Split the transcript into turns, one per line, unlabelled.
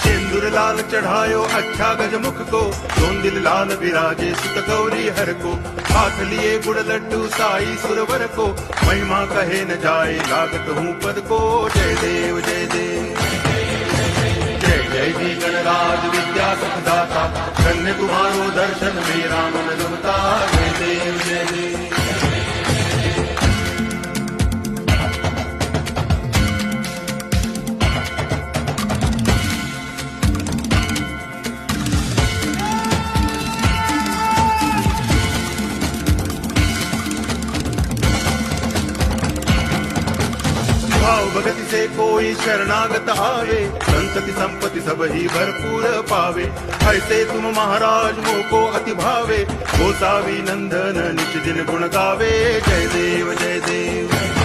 सिंदूर लाल चढ़ायो अच्छा गजमुख को, दोन दिल लाल बिराजे सुत गौरी हर को। हाथ लिए गुड़ लड्डू साई सुरवर को, महिमा कहे न जाए लागत हूँ पद को। जय देव जय देव जय जय जी गणराज विद्या सुखदाता, धन्य तुम्हारो दर्शन मेरा मन रमता। जय देव जय देव भाव भगति से कोई शरणागत आवे, संतति संपत्ति सब ही भरपूर पावे। ऐसे तुम महाराज मोको अति भावे, गोसावी नंदन नित दिन गुण गावे। जय देव जय देव